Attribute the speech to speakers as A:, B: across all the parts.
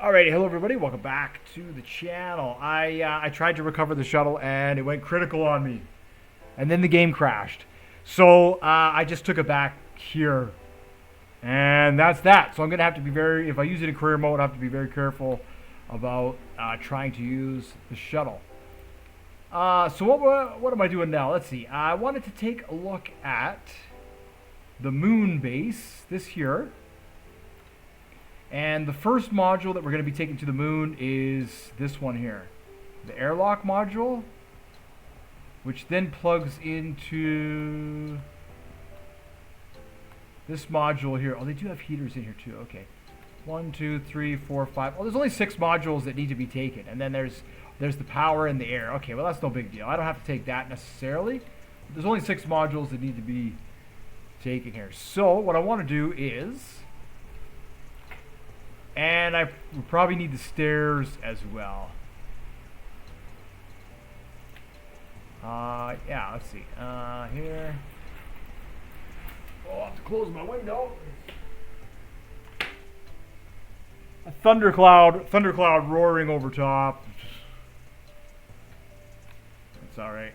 A: Alrighty, hello everybody. Welcome back to the channel. I tried to recover the shuttle and it went critical on me, and then the game crashed. So I just took it back here, and that's that. So I'm gonna have to be very, if I use it in career mode, I have to be very careful about trying to use the shuttle. So what am I doing now? Let's see. I wanted to take a look at the moon base, this here. And the first module that we're going to be taking to the moon is this one here, the airlock module, which then plugs into this module here. Oh, they do have heaters in here too. Okay, 1, 2, 3, 4, 5. Oh, there's only 6 modules that need to be taken, and then there's the power and the air. Okay, well that's no big deal. I don't have to take that necessarily. There's only 6 modules that need to be taken here. So what I want to do is, and I probably need the stairs as well. Yeah, let's see. Here. Oh, I have to close my window. A thundercloud roaring over top. It's all right.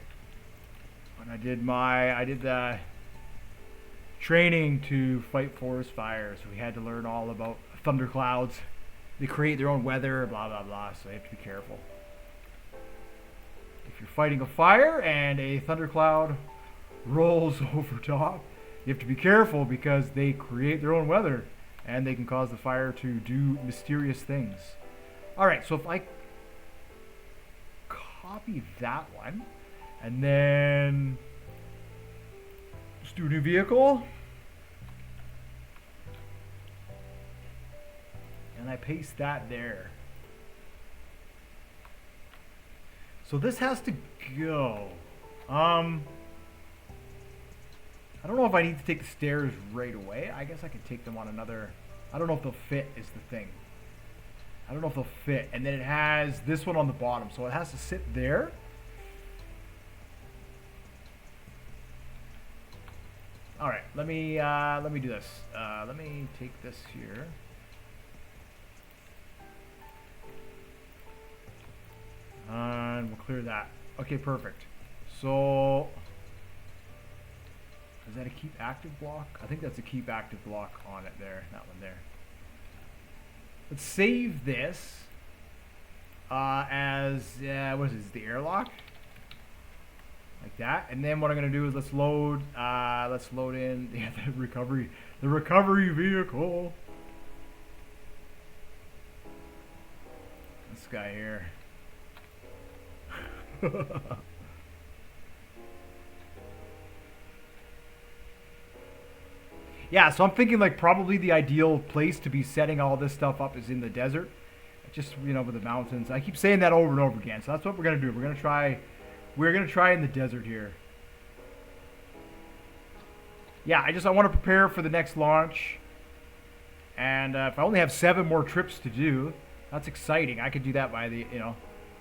A: When I did the training to fight forest fires, we had to learn all about thunderclouds. They create their own weather, blah blah blah, so you have to be careful. If you're fighting a fire and a thundercloud rolls over top, you have to be careful because they create their own weather and they can cause the fire to do mysterious things. Alright, so if I copy that one and then let's do a new vehicle. And I paste that there. So this has to go. I don't know if I need to take the stairs right away. I guess I could take them on another. I don't know if they'll fit is the thing. I don't know if they'll fit. And then it has this one on the bottom, so it has to sit there. All right, let me do this. Let me take this here. And we'll clear that. Okay, perfect. So, is that a keep active block? I think that's a keep active block on it there. That one there. Let's save this as, what is this, the airlock? Like that. And then what I'm going to do is let's load in the recovery vehicle. This guy here. Yeah, so I'm thinking like probably the ideal place to be setting all this stuff up is in the desert, just with the mountains. I keep saying that over and over again, so that's what we're gonna do. We're gonna try in the desert here. Yeah, I want to prepare for the next launch, and if I only have 7 more trips to do, that's exciting. I could do that by the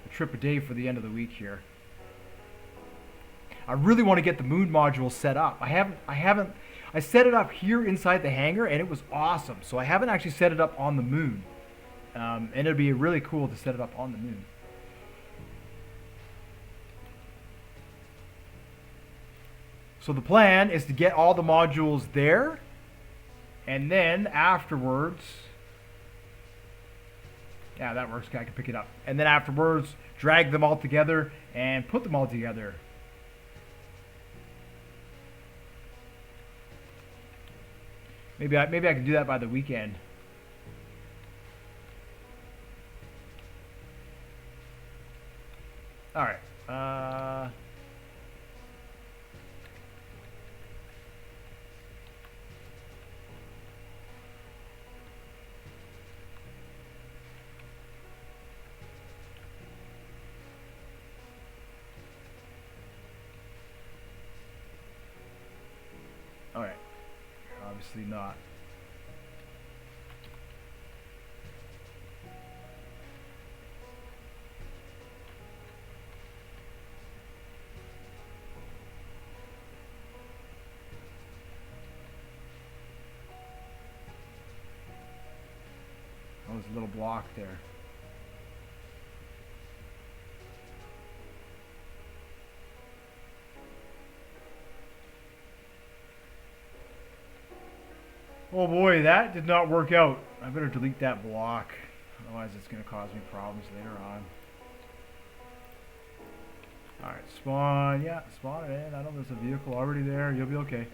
A: a trip a day for the end of the week here. I really want to get the moon module set up. I set it up here inside the hangar and it was awesome. So I haven't actually set it up on the moon. And it'd be really cool to set it up on the moon. So the plan is to get all the modules there, and then afterwards, yeah, that works. I can pick it up. And then afterwards, drag them all together and put them all together. Maybe I can do that by the weekend. All right. All right. Obviously not. there's a little block there. Oh boy, that did not work out. I better delete that block. Otherwise it's going to cause me problems later on. Alright, spawn. Yeah, spawn it in. I know there's a vehicle already there. You'll be okay.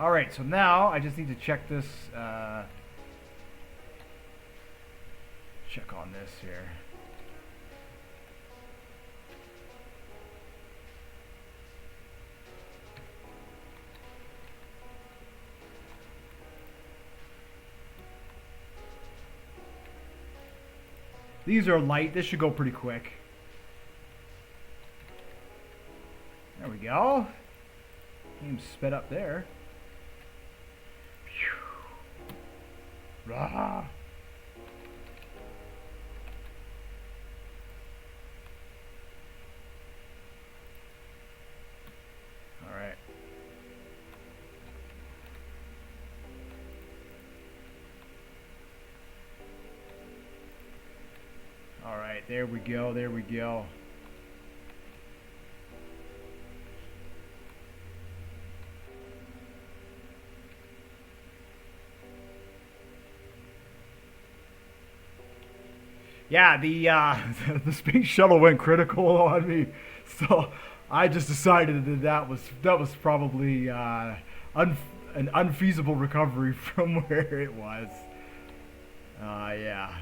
A: Alright, so now I just need to check this. Check on this here. These are light. This should go pretty quick. There we go. Game sped up there. Rah. All right. All right, there we go. There we go. Yeah, the the space shuttle went critical on me, so I just decided that that was probably an unfeasible recovery from where it was. Yeah.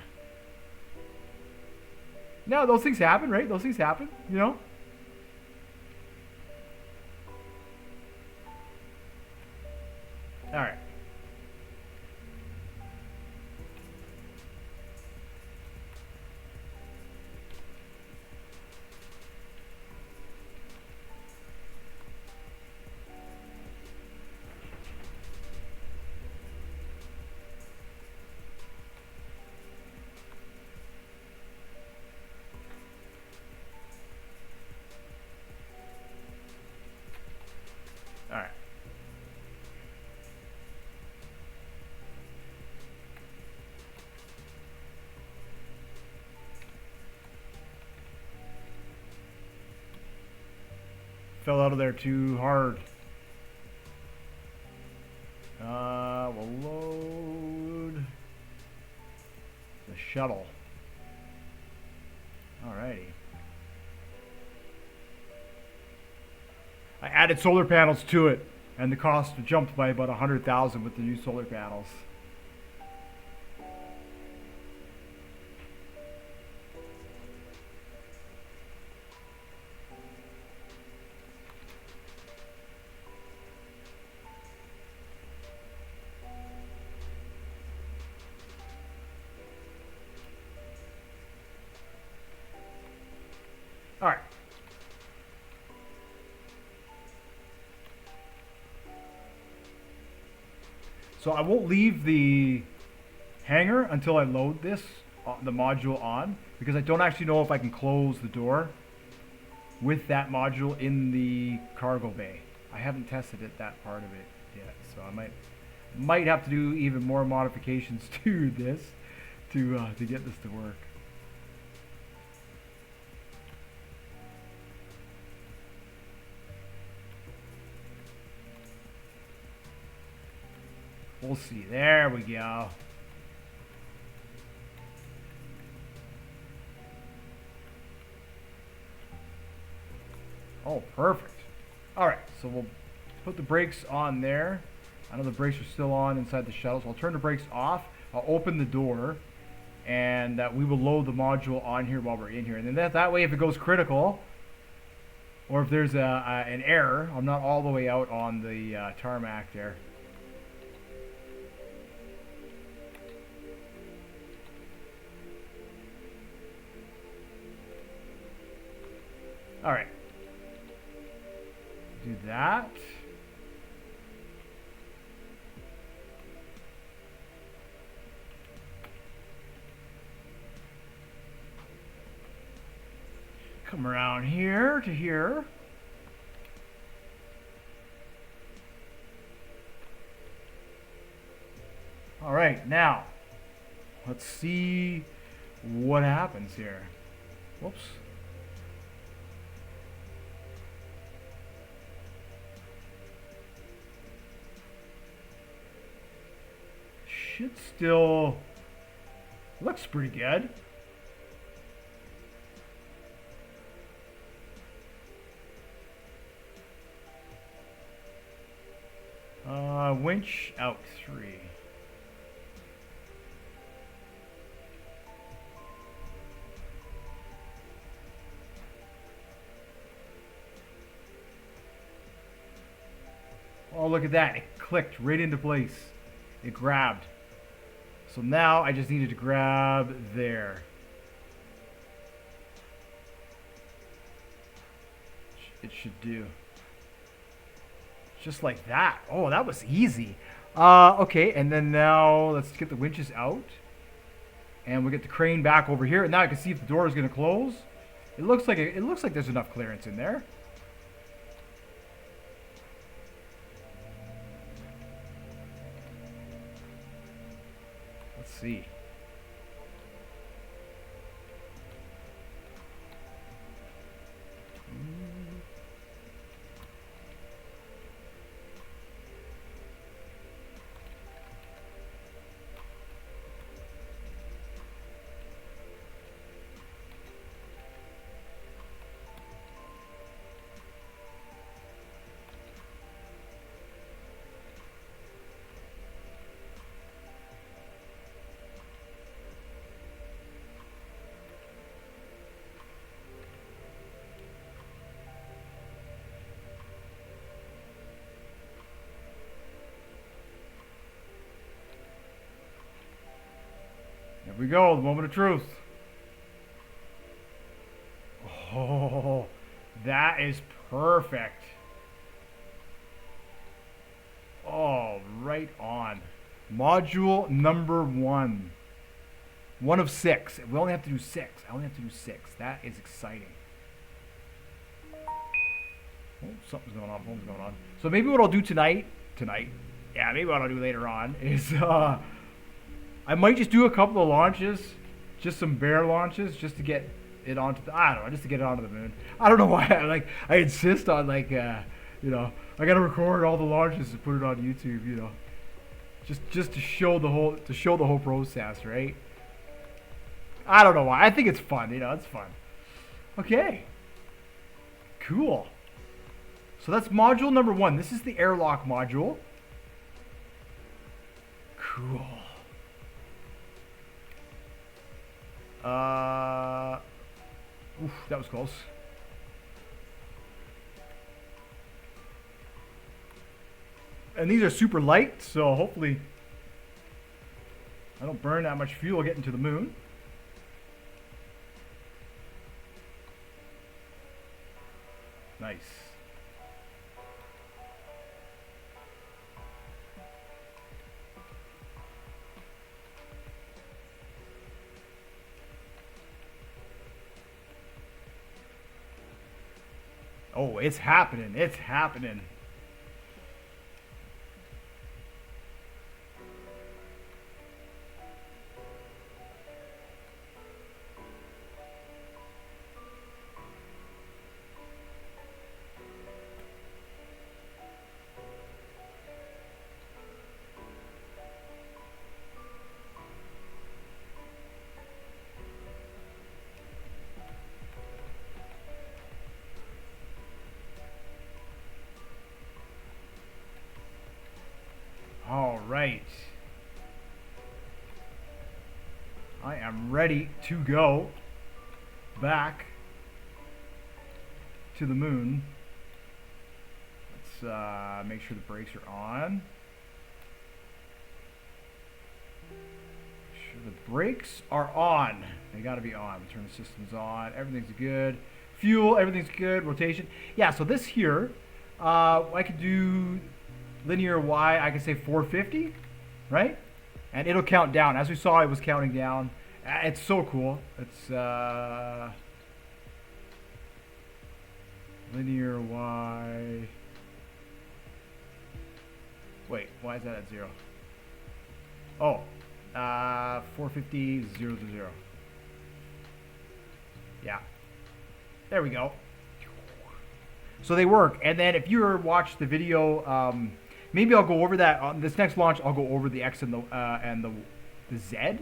A: No, those things happen, right? Those things happen, you know? All right. All right. Fell out of there too hard. We'll load the shuttle. Alrighty. I added solar panels to it, and the cost jumped by about 100,000 with the new solar panels. All right. So I won't leave the hangar until I load this, the module on, because I don't actually know if I can close the door with that module in the cargo bay. I haven't tested it, that part of it yet, so I might have to do even more modifications to this to get this to work. We'll see. There we go. Oh, perfect. All right, so we'll put the brakes on there. I know the brakes are still on inside the shuttle, so I'll turn the brakes off. I'll open the door, and we will load the module on here while we're in here. And then that way, if it goes critical, or if there's an error, I'm not all the way out on the tarmac there. All right. Do that. Come around here to here. All right, now let's see what happens here. Whoops. Should still looks pretty good. Winch out 3. Oh, look at that. It clicked right into place. It grabbed. So now I just needed to grab there. It should do. Just like that. Oh, that was easy. Okay, and then now let's get the winches out. And we'll get the crane back over here. And now I can see if the door is going to close. It looks like there's enough clearance in there. Let's see. Here we go, the moment of truth. Oh, that is perfect. Oh, right on. Module number 1. 1 of 6. We only have to do 6. I only have to do 6. That is exciting. Oh, something's going on. Something's going on. So maybe what I'll do tonight, yeah, maybe what I'll do later on is I might just do a couple of launches, just some bare launches, just to get it onto the, I don't know, just to get it onto the moon. I don't know why I insist on you know, I gotta record all the launches to put it on YouTube, you know, just to show the whole process, right? I don't know why. I think it's fun, you know, it's fun. Okay, cool. So that's module number 1. This is the airlock module. Cool. Oof, that was close. And these are super light, so hopefully I don't burn that much fuel getting to the moon. Nice. Oh, it's happening. It's happening. All right. I am ready to go back to the moon. Let's make sure the brakes are on. Make sure the brakes are on. They got to be on. Turn the systems on. Everything's good. Fuel, everything's good. Rotation. Yeah, so this here, I could do linear Y, I can say 450, right? And it'll count down. As we saw, it was counting down. It's so cool. It's linear Y. Wait, why is that at 0? Oh, 450, 0 to 0. Yeah. There we go. So they work. And then if you watch the video, maybe I'll go over that on this next launch. I'll go over the X and the Z,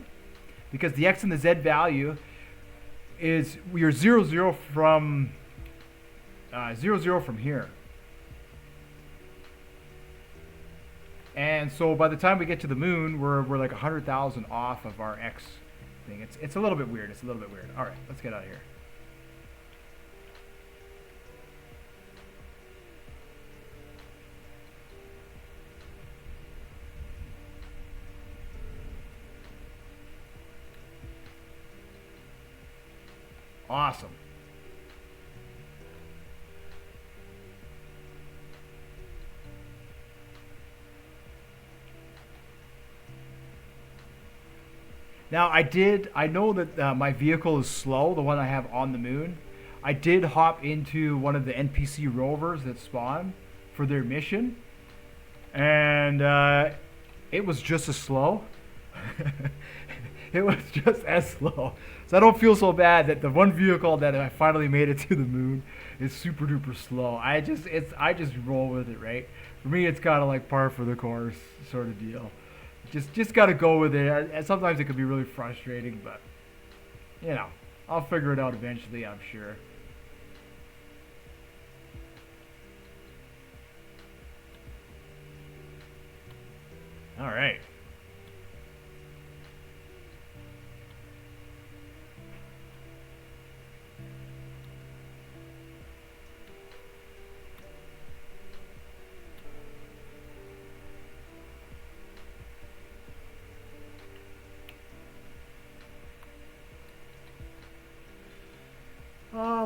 A: because the X and the Z value is we're 0 0 from 0 0 from here. And so by the time we get to the moon, we're like 100,000 off of our X thing. It's a little bit weird. It's a little bit weird. All right, let's get out of here. Awesome. Now I know that my vehicle is slow, the one I have on the moon. I did hop into one of the NPC rovers that spawn for their mission, and it was just as slow. It was just as slow. So I don't feel so bad that the one vehicle that I finally made it to the moon is super duper slow. I just roll with it, right? For me, it's kind of like par for the course sort of deal. Just got to go with it. And sometimes it can be really frustrating, but you know, I'll figure it out eventually, I'm sure. All right.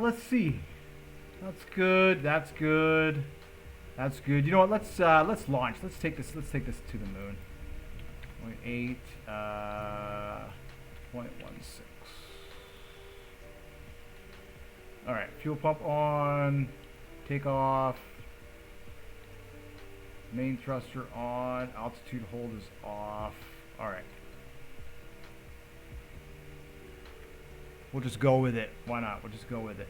A: Let's see. That's good. That's good. That's good. You know what? Let's launch. Let's take this to the moon. 0.8 0.16. All right. Fuel pump on. Take off. Main thruster on. Altitude hold is off. All right. We'll just go with it. Why not? We'll just go with it.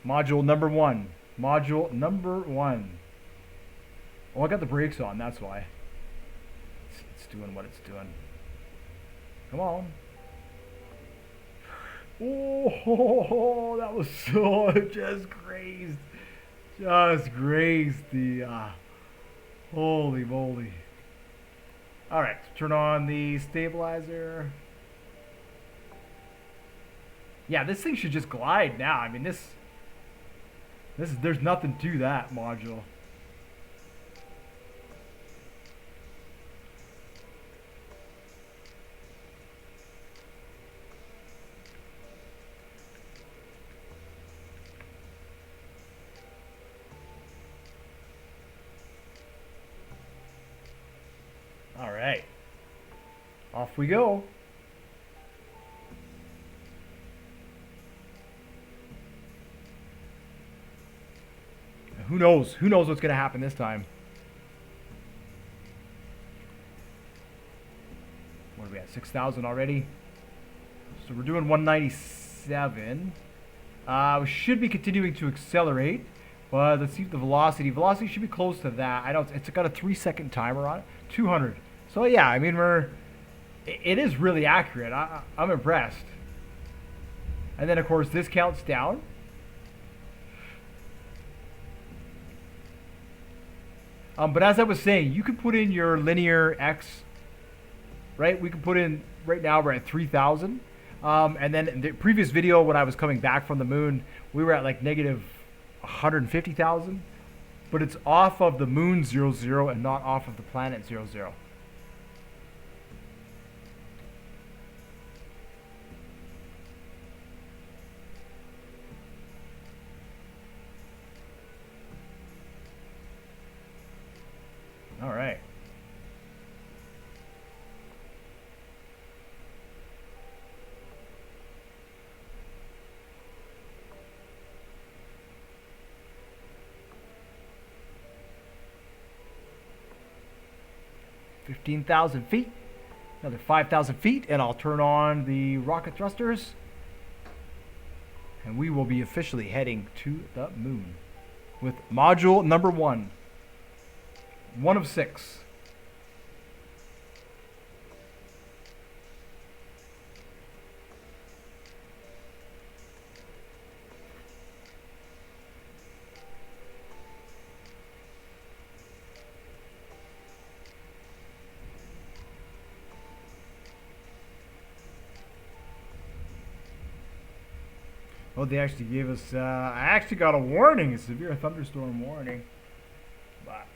A: Module number 1. Module number 1. Oh, I got the brakes on. That's why. It's doing what it's doing. Come on. Oh, that was so just grazed the holy moly. All right, turn on the stabilizer. Yeah, this thing should just glide now. I mean, there's nothing to that module. All right, off we go. Who knows? Who knows what's going to happen this time? What are we at? 6,000 already? So we're doing 197. We should be continuing to accelerate, but let's see the velocity. Velocity should be close to that. I don't. It's got a 3-second timer on it. 200. So yeah, I mean it is really accurate. I'm impressed. And then of course this counts down. But as I was saying, you can put in your linear X, right? We can put in, right now we're at 3,000. And then in the previous video when I was coming back from the moon, we were at like negative 150,000. But it's off of the moon 00 and not off of the planet 00. All right. 15,000 feet. Another 5,000 feet, and I'll turn on the rocket thrusters. And we will be officially heading to the moon with module number 1. 1 of 6. Oh, they actually gave us, I actually got a warning, a severe thunderstorm warning. But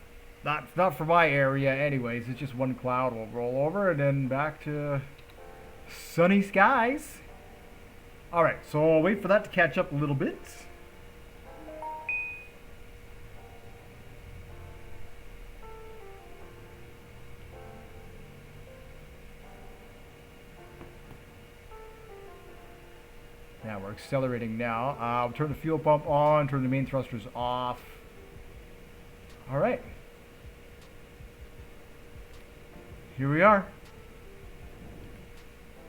A: not for my area anyways. It's just one cloud will roll over and then back to sunny skies. Alright, so I'll wait for that to catch up a little bit. Yeah, we're accelerating now. I'll turn the fuel pump on, turn the main thrusters off. All right. Here we are.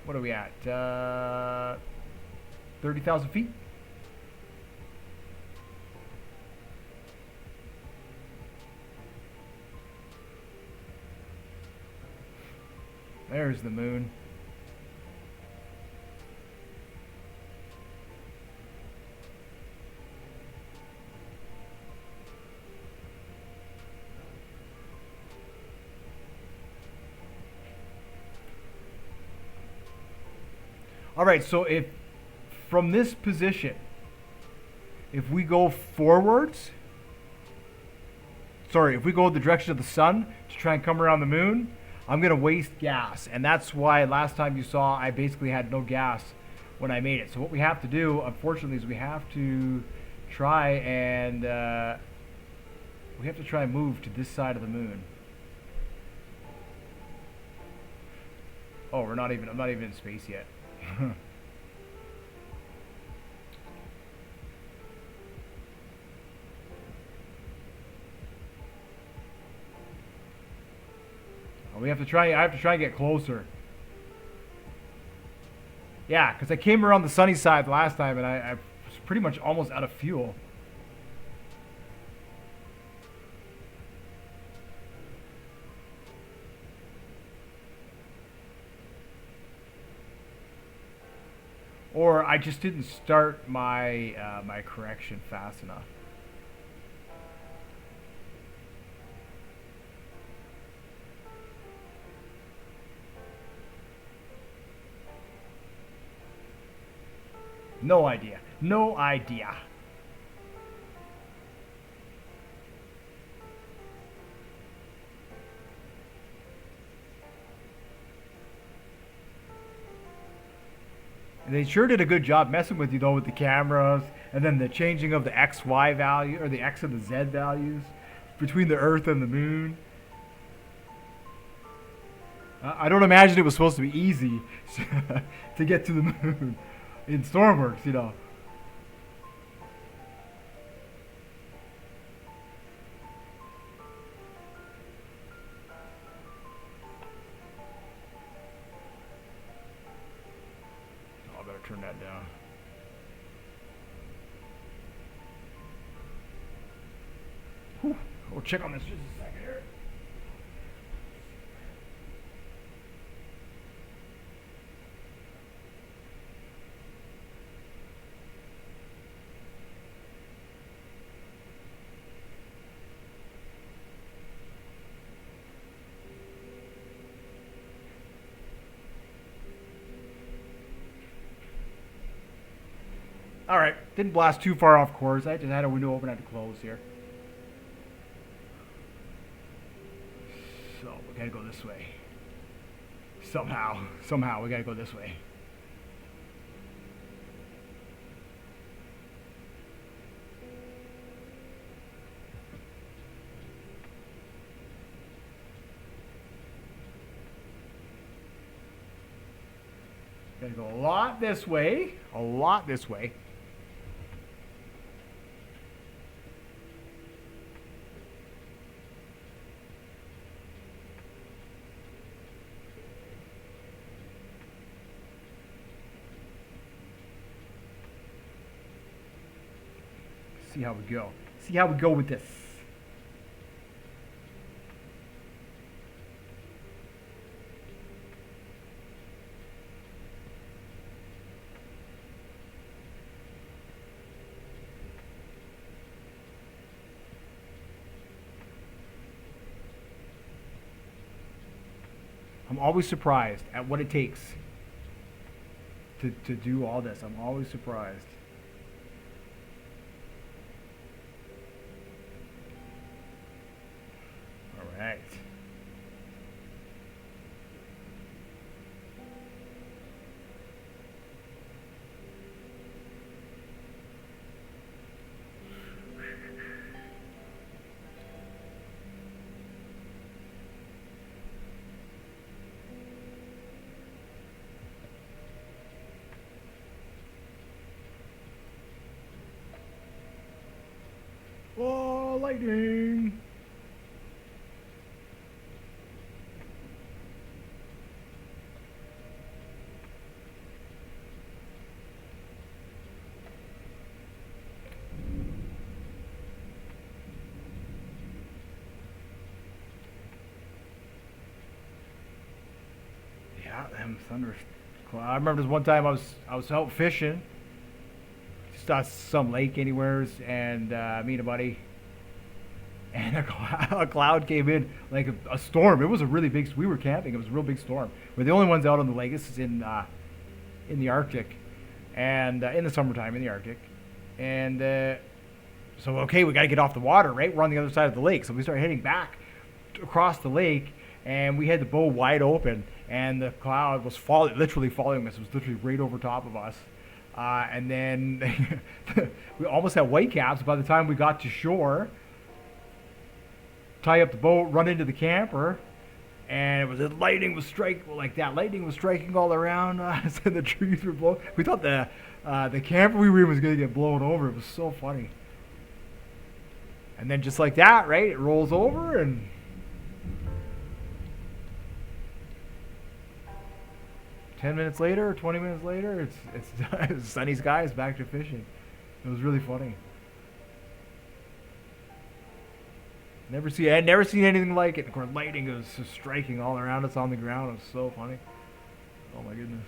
A: What are we at? 30,000 feet? There's the moon. All right, so if from this position, if we go forwards, if we go the direction of the sun to try and come around the moon, I'm going to waste gas. And that's why last time you saw I basically had no gas when I made it. So what we have to do, unfortunately, is we have to try and move to this side of the moon. Oh, I'm not even in space yet. I have to try and get closer. Yeah, because I came around the sunny side last time and I was pretty much almost out of fuel. Or I just didn't start my my correction fast enough. No idea. No idea. They sure did a good job messing with you though with the cameras and then the changing of the XY value or the X and the Z values between the Earth and the moon. I don't imagine it was supposed to be easy to get to the moon in Stormworks, you know. Oh, I better turn that down. Whew. We'll check on this just a second here. Alright, didn't blast too far off course. I just had a window open, I had to close here. So, we gotta go this way. Somehow, we gotta go this way. Gotta go a lot this way. A lot this way. see how we go. See how we go with this. I'm always surprised at what it takes to do all this. I'm always surprised. All right. Oh, lightning! Yeah, them thunder. I remember this one time I was out fishing, just on some lake anywheres, and me and a buddy, and a cloud came in like a storm. It was a really big. We were camping. It was a real big storm. We're the only ones out on the lake. This is in the Arctic, and in the summertime in the Arctic, and so okay, we got to get off the water, right? We're on the other side of the lake, so we start heading back across the lake, and we had the bow wide open, and the cloud was literally following us. It was literally right over top of us, and then we almost had white caps by the time we got to shore. Tie up the boat, run into the camper, and lightning was striking like that. Lightning was striking all around us, and the trees were blowing. We thought the camper we were in was going to get blown over. It was so funny. And then just like that, right? It rolls over, and 10 minutes later, 20 minutes later, it's sunny skies, back to fishing. It was really funny. I'd never seen anything like it. Of course, lightning was just striking all around us on the ground. It was so funny. Oh my goodness.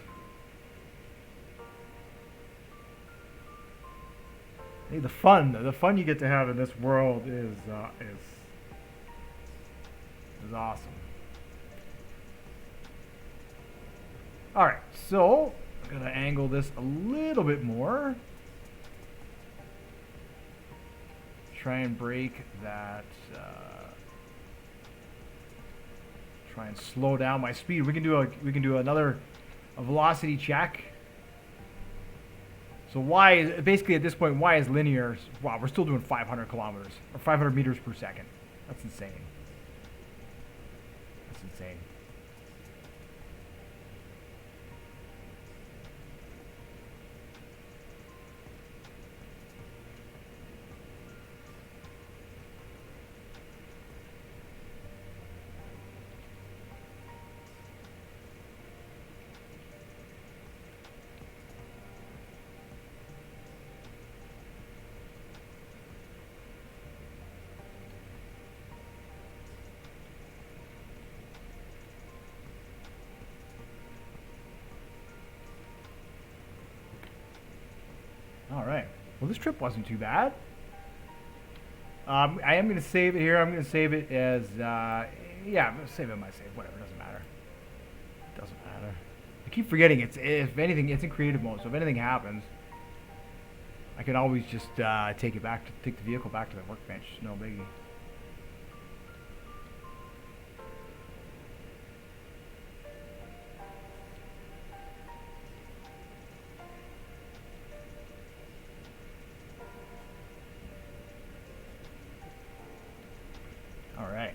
A: Hey, the fun you get to have in this world is awesome. All right, so I'm gonna angle this a little bit more. Try and break that. Try and slow down my speed. We can do another velocity check. So basically at this point y is linear. Wow, we're still doing 500 kilometers or 500 meters per second. That's insane. That's insane. All right. Well, this trip wasn't too bad. I am going to save it here. I'm going to save it as, yeah, I'm going to save it in my save. Whatever, doesn't matter. Doesn't matter. I keep forgetting if anything, it's in creative mode. So if anything happens, I can always just take the vehicle back to the workbench. No biggie. All right.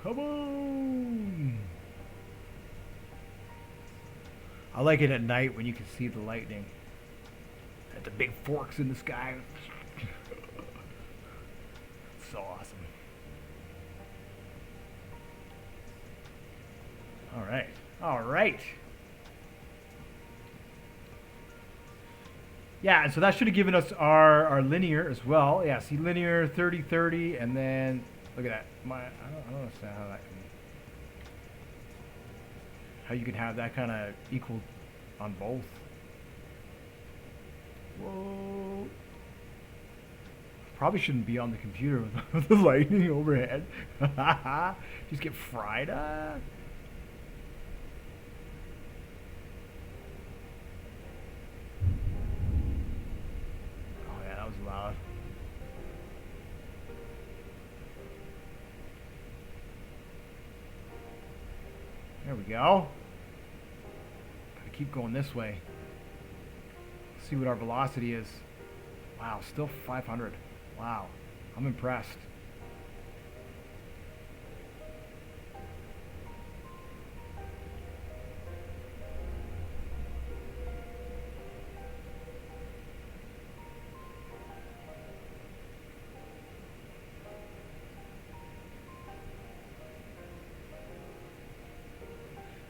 A: Come on. I like it at night when you can see the lightning. At the big forks in the sky. So awesome. All right. All right. Yeah, and so that should have given us our linear as well. Yeah, see linear 30, 30, and then look at that. I don't understand how that can, how you can have that kind of equal on both. Whoa. Probably shouldn't be on the computer with the lightning overhead. Just get fried. Loud. There we go. Gotta keep going this way. See what our velocity is. Wow, still 500. Wow, I'm impressed.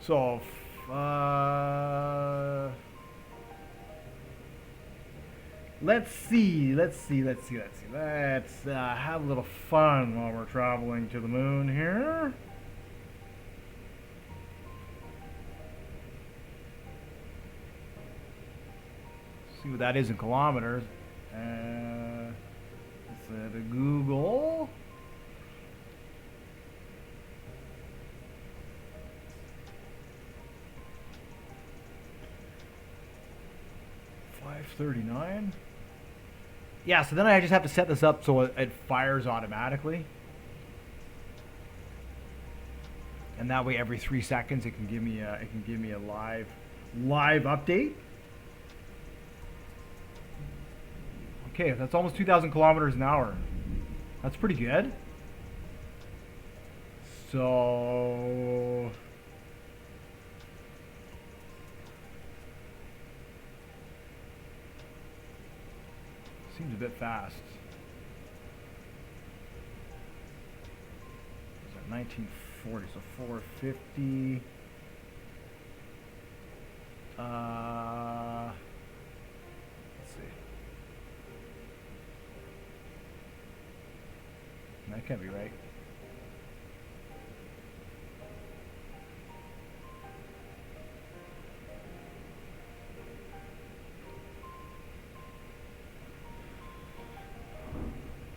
A: So, let's see. Let's have a little fun while we're traveling to the moon here. See what that is in kilometers. Let's the Google. $539. Yeah, so then I just have to set this up so it fires automatically. And that way every 3 seconds it can give me a live update. Okay, that's almost 2,000 kilometers an hour. That's pretty good. So seems a bit fast. It's at 1940, so 450. Let's see. That can't be right.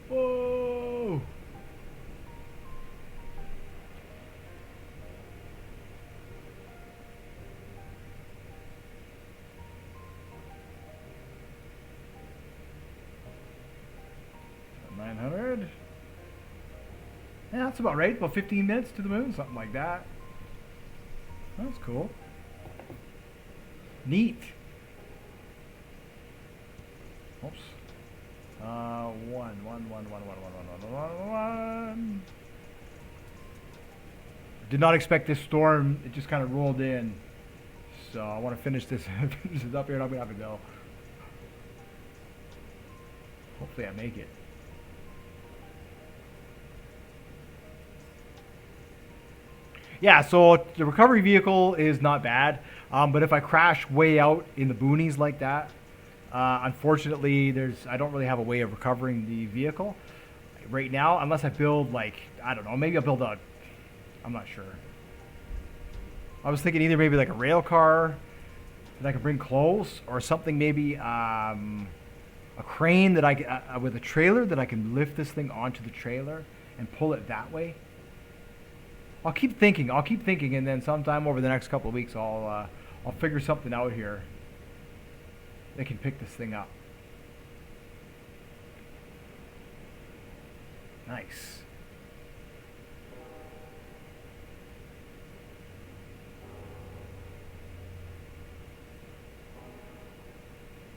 A: Whoa! $900. Yeah, that's about right. About 15 minutes to the moon, something like that. That's cool. Neat. Oops. One. Did not expect this storm. It just kind of rolled in. So I want to finish this up here and I'm going to have to go. Hopefully I make it. Yeah, so the recovery vehicle is not bad. But if I crash way out in the boonies like that, unfortunately, I don't really have a way of recovering the vehicle right now, unless I build, like, I don't know, maybe I'll build I'm not sure. I was thinking either maybe like a rail car that I could bring close, or something maybe a crane that with a trailer that I can lift this thing onto the trailer and pull it that way. I'll keep thinking, and then sometime over the next couple of weeks, I'll figure something out here that can pick this thing up. Nice.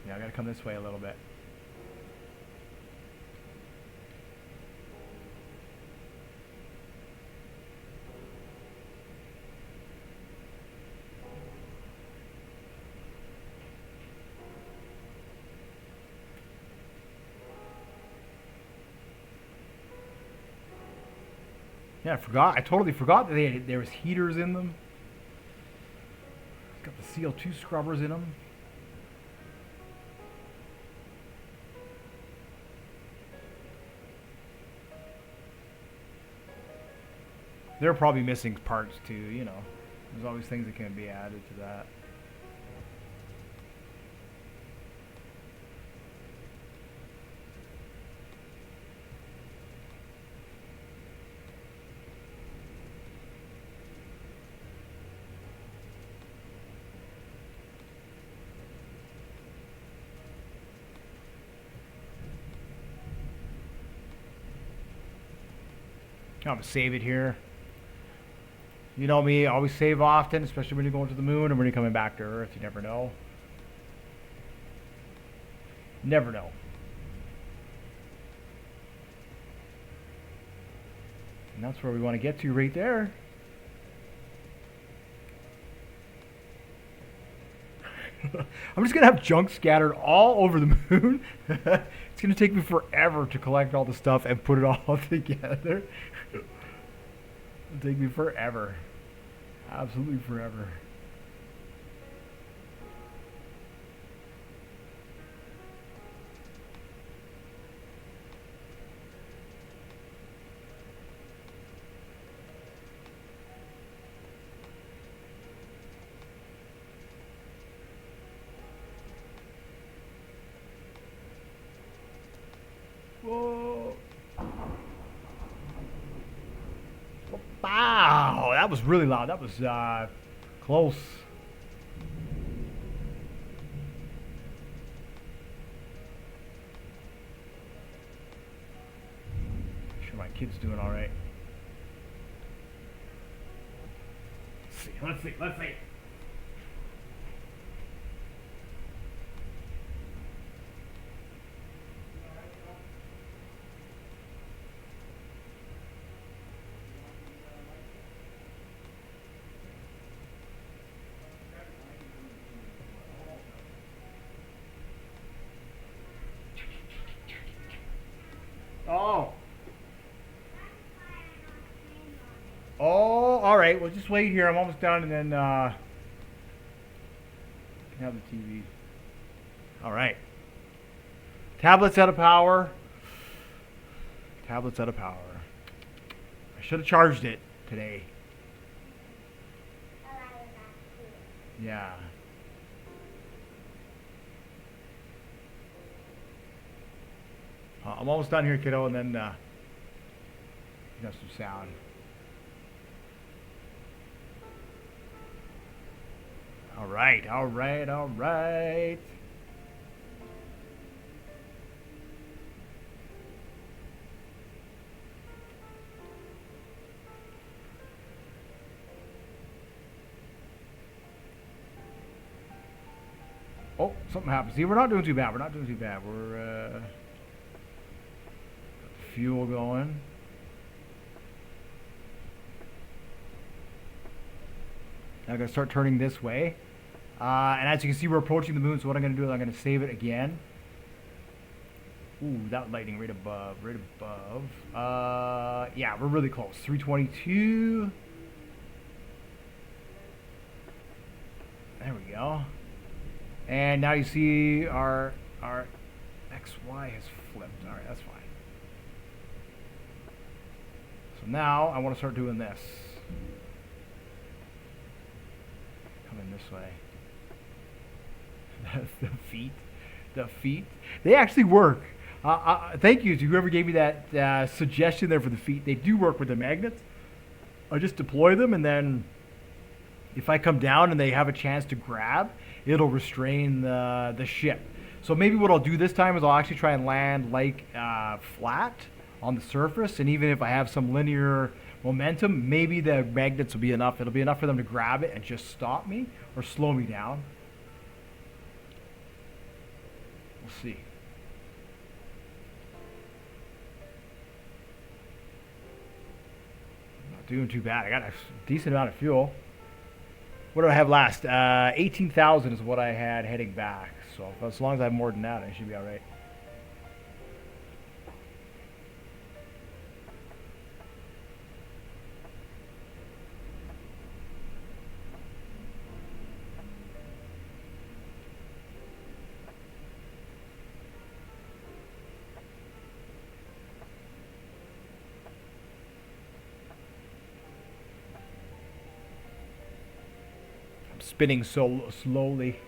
A: Yeah, I gotta come this way a little bit. Yeah, I forgot. I totally forgot that there was heaters in them. Got the CO2 scrubbers in them. They're probably missing parts too, you know. There's always things that can be added to that. I'm gonna save it here. You know me, I always save often, especially when you're going to the moon or when you're coming back to Earth. You never know. Never know. And that's where we want to get to right there. I'm just going to have junk scattered all over the moon. It's going to take me forever to collect all the stuff and put it all together. It'll take me forever. Absolutely forever. Whoa. Wow, that was really loud. That was close. Sure my kid's doing all right. Let's see. Oh. Oh, all right. Well, just wait here. I'm almost done, and then you can have the TV. All right. Tablet's out of power. Tablet's out of power. I should have charged it today. Yeah. I'm almost done here, kiddo, and then you have some sound. All right. Oh, something happened. See, we're not doing too bad. We're got the fuel going. Now I'm going to start turning this way. And as you can see, we're approaching the moon, so what I'm going to do is I'm going to save it again. Ooh, that lighting right above. Yeah, we're really close. 322. There we go. And now you see our XY has flipped. All right, that's fine. So now I want to start doing this. Coming this way. That's the feet. They actually work. Thank you to whoever gave me that suggestion there for the feet. They do work with the magnets. I just deploy them, and then if I come down and they have a chance to grab, it'll restrain the ship. So maybe what I'll do this time is I'll actually try and land like flat on the surface, and even if I have some linear momentum, maybe the magnets will be enough. It'll be enough for them to grab it and just stop me or slow me down. We'll see. Not doing too bad. I got a decent amount of fuel. What do I have last? 18,000 is what I had heading back. So as long as I have more than that, I should be all right. spinning so slowly.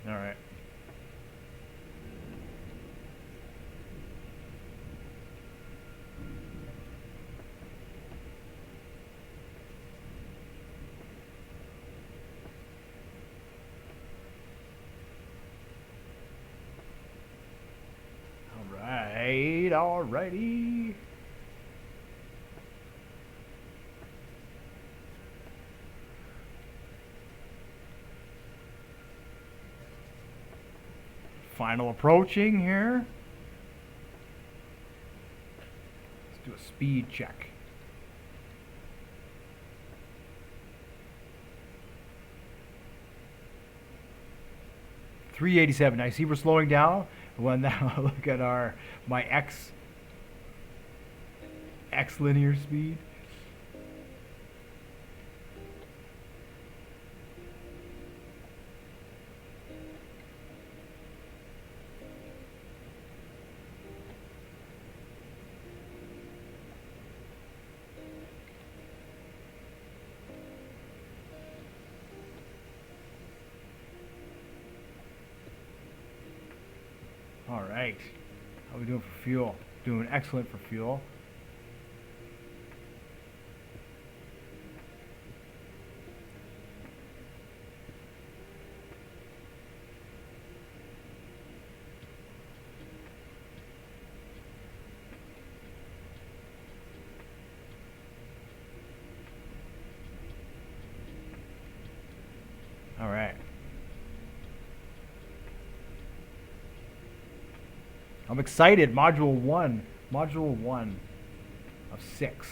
A: All right. Alrighty. Final approaching here. Let's do a speed check. .387. I see we're slowing down. Well, now look at my X linear speed. All right. How are we doing for fuel? Doing excellent for fuel. All right. I'm excited. Module 1 of 6.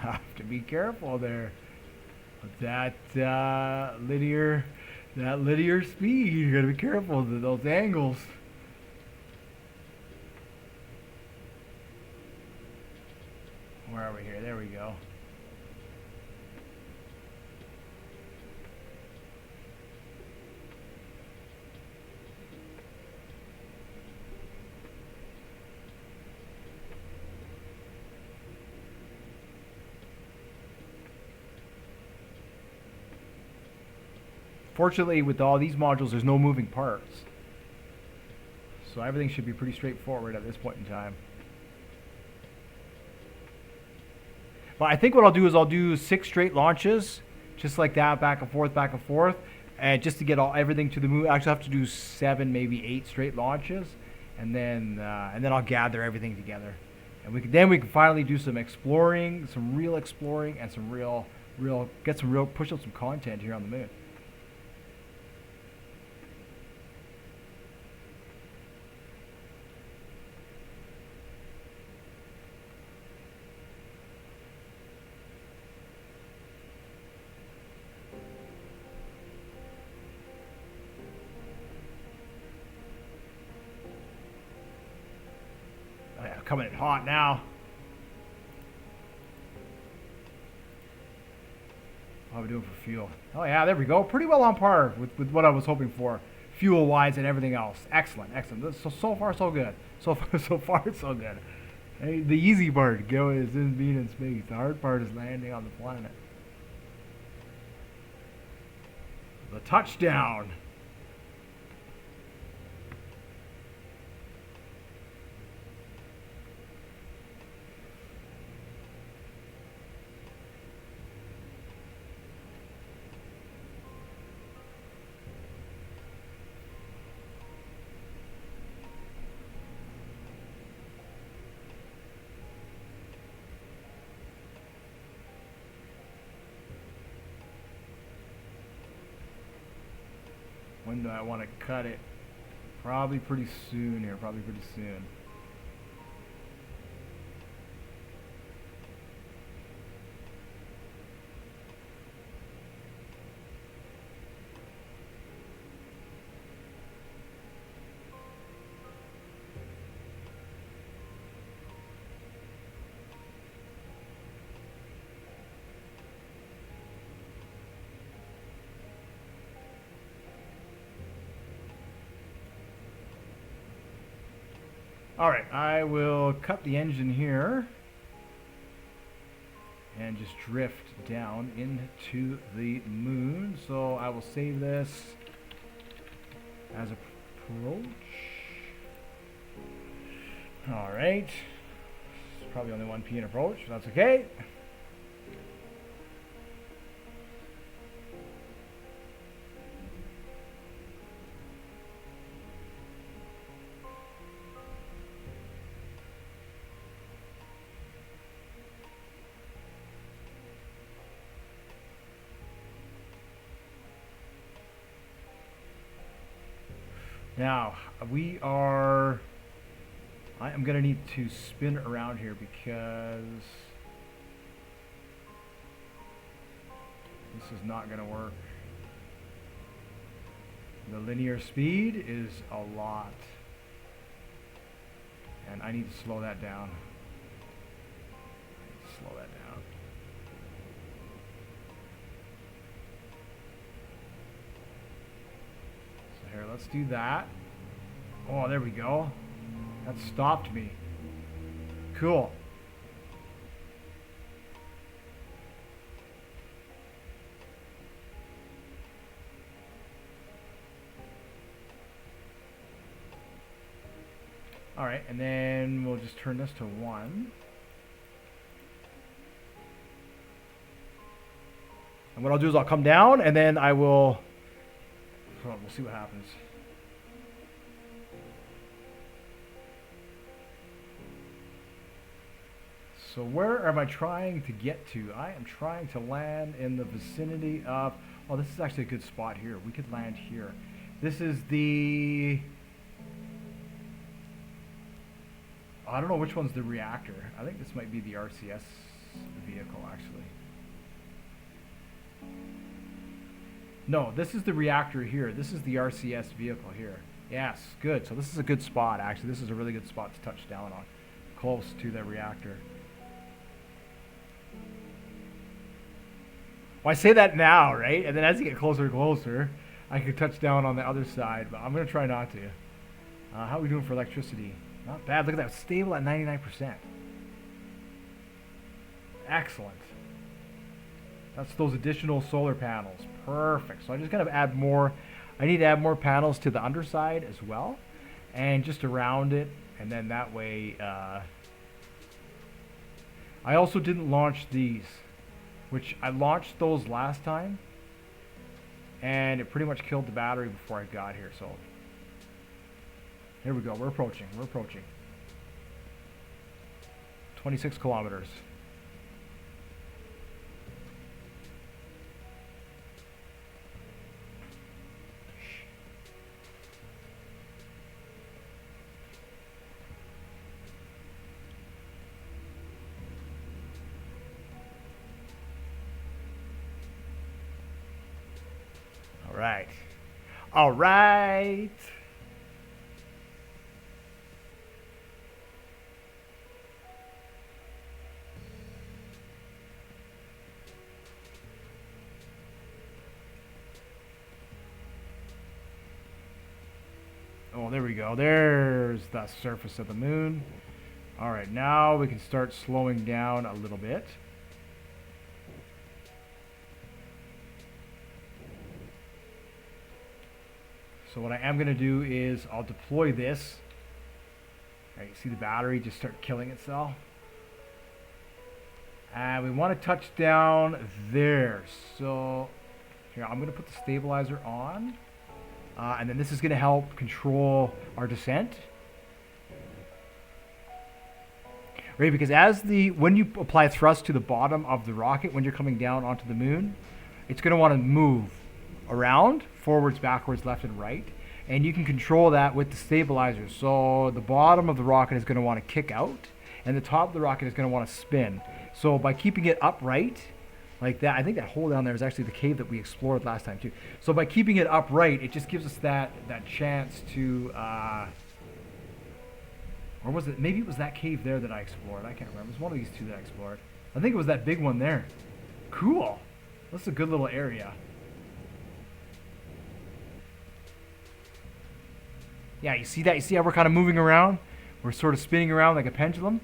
A: Have to be careful there with that linear speed. You gotta be careful of those angles. Where are we here? There we go. Fortunately, with all these modules, there's no moving parts. So everything should be pretty straightforward at this point in time. But I think what I'll do is I'll do 6 straight launches, just like that, back and forth, and just to get everything to the moon. Actually, I have to do 7, maybe 8 straight launches, and then I'll gather everything together, and we can finally do some exploring, some real exploring, and some real push up some content here on the moon. Coming in hot now. How are we doing for fuel? Oh yeah, there we go. Pretty well on par with what I was hoping for, fuel-wise and everything else. Excellent. So far so good. So far so good. Hey, the easy part is being in space. The hard part is landing on the planet. The touchdown. When do I want to cut it? Probably pretty soon here. Probably pretty soon. Alright, I will cut the engine here and just drift down into the moon. So I will save this as approach. Alright. It's probably only 1 P in approach, but that's okay. Now, I am going to need to spin around here because this is not going to work. The linear speed is a lot, and I need to slow that down. Here, let's do that. Oh, there we go. That stopped me. Cool. Alright, and then we'll just turn this to 1. And what I'll do is I'll come down, and then I will... We'll see what happens. So where am I trying to get to? I am trying to land in the vicinity of... Oh, this is actually a good spot here. We could land here. This is the... I don't know which one's the reactor. I think this might be the RCS vehicle, actually. No, this is the reactor here. This is the RCS vehicle here. Yes, good. So this is a good spot, actually. This is a really good spot to touch down on. Close to the reactor. Well, I say that now, right? And then as you get closer and closer, I could touch down on the other side. But I'm going to try not to. How are we doing for electricity? Not bad. Look at that. Stable at 99%. Excellent. That's those additional solar panels. Perfect. So I'm just going to add more. I need to add more panels to the underside as well. And just around it. And then that way... I also didn't launch these. Which I launched those last time. And it pretty much killed the battery before I got here. So here we go. We're approaching. We're approaching. 26 kilometers. All right. All right. Oh, there we go. There's the surface of the moon. All right, now we can start slowing down a little bit. So what I am going to do is I'll deploy this. All right, you see the battery just start killing itself. And we want to touch down there. So here, I'm going to put the stabilizer on. And then this is going to help control our descent. Right, because when you apply thrust to the bottom of the rocket when you're coming down onto the moon, it's going to want to move. around, forwards, backwards, left, and right. And you can control that with the stabilizer. So the bottom of the rocket is going to want to kick out, and the top of the rocket is going to want to spin. So by keeping it upright, like that, I think that hole down there is actually the cave that we explored last time too. So by keeping it upright, it just gives us that chance to, or was it, maybe it was that cave there that I explored. I can't remember. It was one of these two that I explored. I think it was that big one there. Cool. That's a good little area. Yeah, you see that? You see how we're kind of moving around? We're sort of spinning around like a pendulum.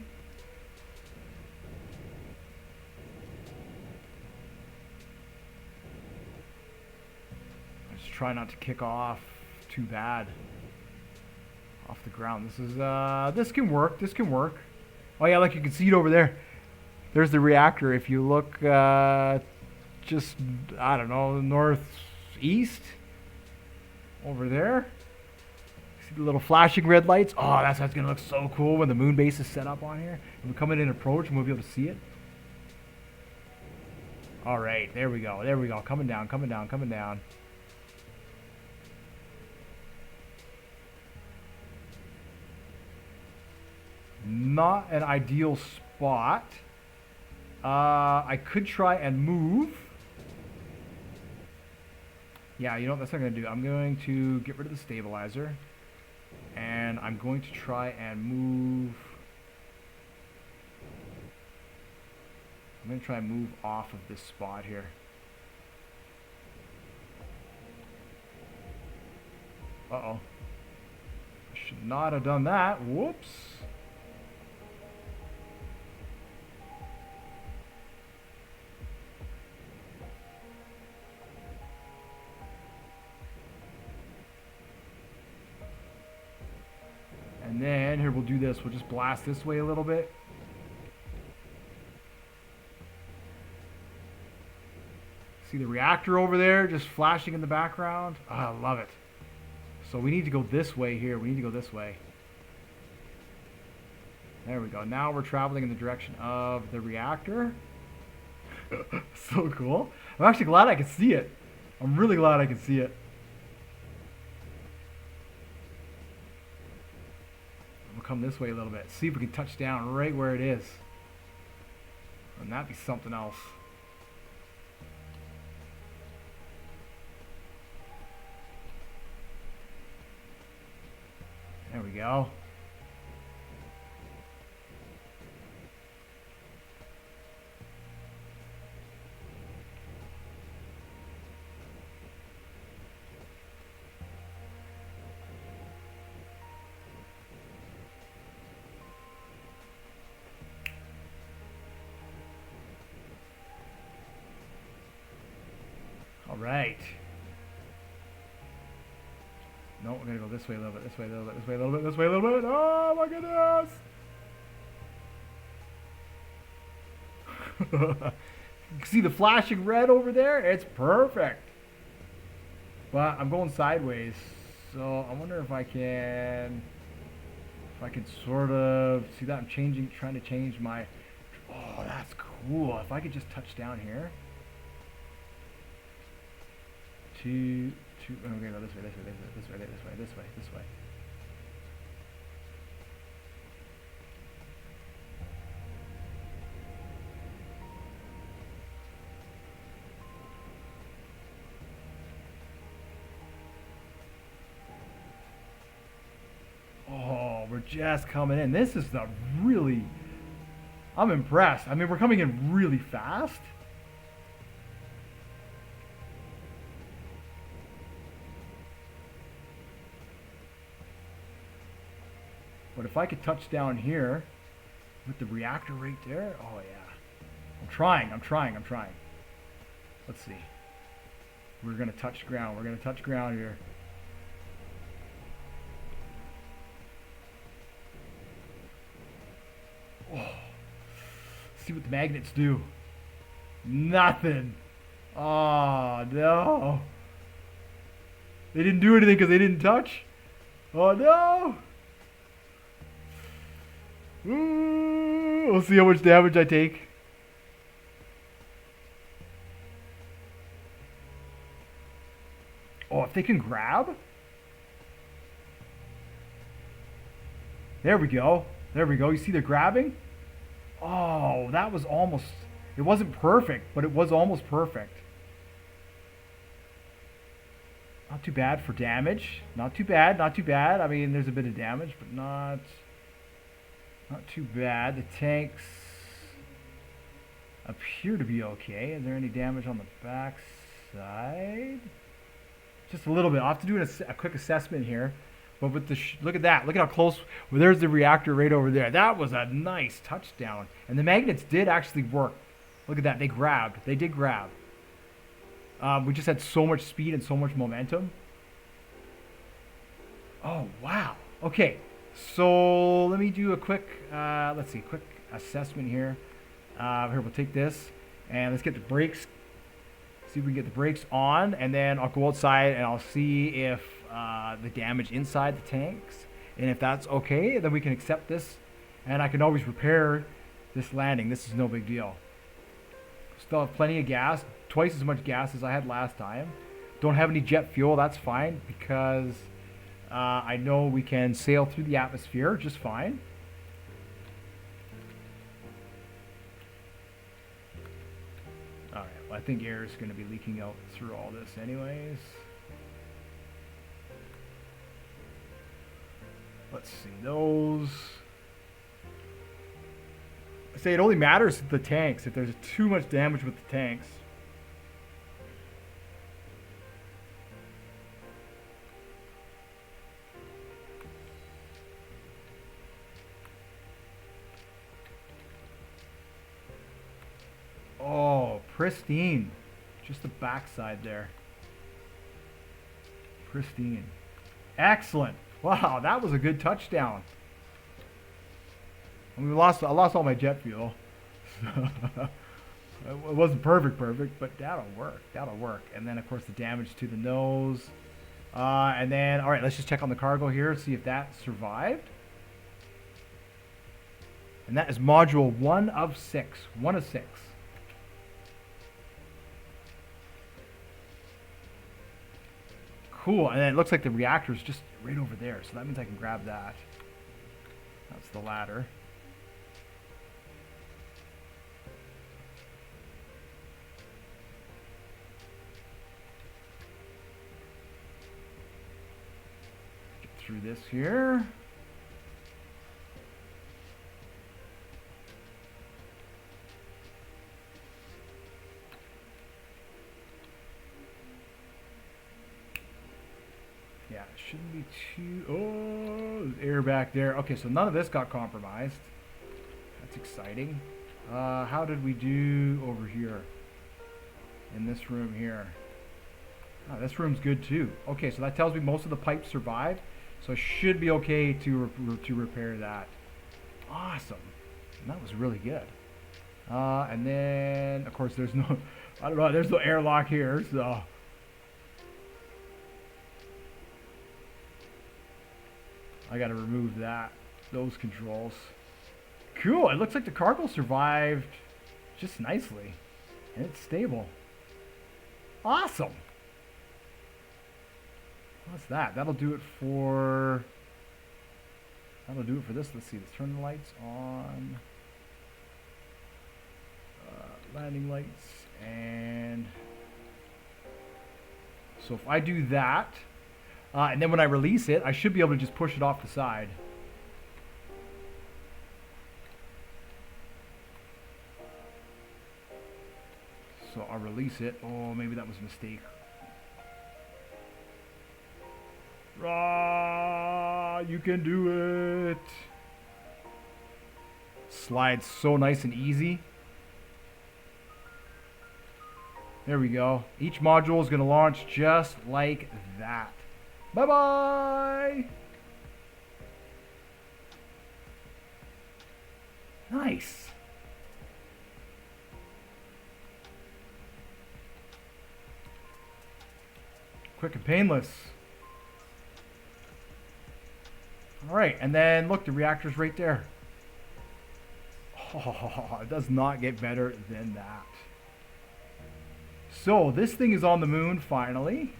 A: Let's try not to kick off too bad off the ground. This is this can work. This can work. Oh yeah, like you can see it over there. There's the reactor. If you look just, I don't know, northeast over there. See the little flashing red lights? Oh, that's how it's going to look so cool when the moon base is set up on here. And we come in and approach and we'll be able to see it. All right, there we go. There we go. Coming down, coming down, coming down. Not an ideal spot. I could try and move. Yeah, you know what? That's not going to do. I'm going to get rid of the stabilizer. And I'm going to try and move. I'm going to try and move off of this spot here. Uh-oh. I should not have done that. Whoops. And then, here, we'll do this. We'll just blast this way a little bit. See the reactor over there just flashing in the background? Oh, I love it. So we need to go this way here. We need to go this way. There we go. Now we're traveling in the direction of the reactor. So cool. I'm actually glad I can see it. I'm really glad I can see it. We'll come this way a little bit. See if we can touch down right where it is. And that'd be something else. There we go. All right. No, we're gonna go this way a little bit, this way a little bit, this way a little bit, this way a little bit. Oh my goodness! See the flashing red over there? It's perfect. But I'm going sideways, so I wonder if I can sort of see that I'm trying to change my. Oh, that's cool. If I could just touch down here. Okay, go this way, this way, this way, this way, this way, this way, this way. Oh, we're just coming in. This is the really, I'm impressed. I mean, we're coming in really fast. But if I could touch down here with the reactor right there, oh yeah. I'm trying. Let's see. We're going to touch ground. We're going to touch ground here. Oh. See what the magnets do. Nothing. Oh, no. They didn't do anything because they didn't touch. Oh, no. Ooh, we'll see how much damage I take. if they can grab. There we go. There we go. You see they're grabbing? Oh, that was almost... It wasn't perfect, but it was almost perfect. Not too bad for damage. Not too bad, not too bad. I mean, there's a bit of damage, but not too bad. The tanks appear to be okay. Is there any damage on the back side? Just a little bit. I'll have to do a quick assessment here. But with the look at that. Look at how close. Well, there's the reactor right over there. That was a nice touchdown. And the magnets did actually work. Look at that. They grabbed. They did grab. We just had so much speed and so much momentum. Oh, wow. Okay. So let me do a quick, let's see, quick assessment here. Here, we'll take this and let's get the brakes. See if we can get the brakes on, and then I'll go outside and I'll see if the damage inside the tanks. And if that's okay, then we can accept this. And I can always repair this landing. This is no big deal. Still have plenty of gas. Twice as much gas as I had last time. Don't have any jet fuel. That's fine because I know we can sail through the atmosphere just fine. Alright, well, I think air is going to be leaking out through all this anyways. Let's see those. I say it only matters with the tanks if there's too much damage with the tanks. Oh, pristine. Just the backside there. Pristine. Excellent. Wow, that was a good touchdown. I mean, I lost all my jet fuel. It wasn't perfect, but that'll work. That'll work. And then, of course, the damage to the nose. And then, all right, let's just check on the cargo here, see if that survived. And that is module 1 of 6. 1 of 6. Cool, and then it looks like the reactor is just right over there, so that means I can grab that. That's the ladder. Get through this here. Yeah, it shouldn't be too... Oh, there's air back there. Okay, so none of this got compromised. That's exciting. How did we do over here? In this room here. Oh, this room's good too. Okay, so that tells me most of the pipes survived. So I should be okay to repair that. Awesome. And that was really good. And then, of course, there's no... I don't know, there's no airlock here, so... I gotta remove those controls. Cool, it looks like the cargo survived just nicely. And it's stable. Awesome! What's that? That'll do it for this. Let's see, let's turn the lights on. Landing lights, and so if I do that, and then when I release it, I should be able to just push it off the side. So I'll release it. Oh, maybe that was a mistake. You can do it. Slides so nice and easy. There we go. Each module is going to launch just like that. Bye-bye! Nice. Quick and painless. Alright, and then look, the reactor's right there. Oh, it does not get better than that. So, this thing is on the moon, finally.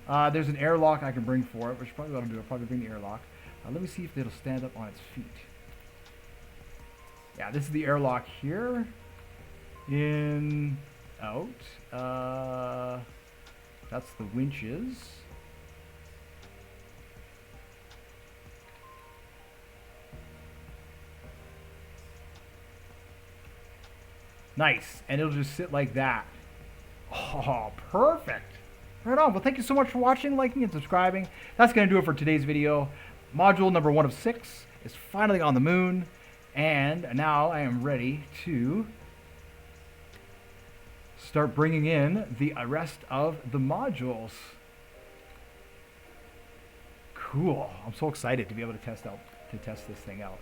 A: There's an airlock I can bring for it, which probably what I'll do. I'll probably bring the airlock. Let me see if it'll stand up on its feet. Yeah, this is the airlock here. In, out. That's the winches. Nice. And it'll just sit like that. Oh, perfect. Right on. Well, thank you so much for watching, liking, and subscribing. That's going to do it for today's video. Module number 1 of 6 is finally on the moon. And now I am ready to start bringing in the rest of the modules. Cool. I'm so excited to be able to test this thing out.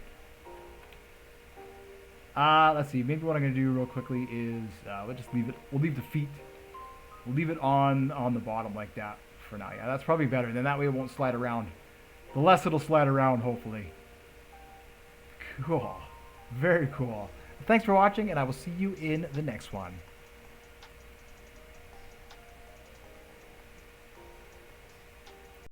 A: Let's see. Maybe what I'm going to do real quickly is we'll just leave it. We'll leave the feet. We'll leave it on the bottom like that for now. Yeah, that's probably better. Then that way it won't slide around. The less it'll slide around, hopefully. Cool. Very cool. Thanks for watching, and I will see you in the next one.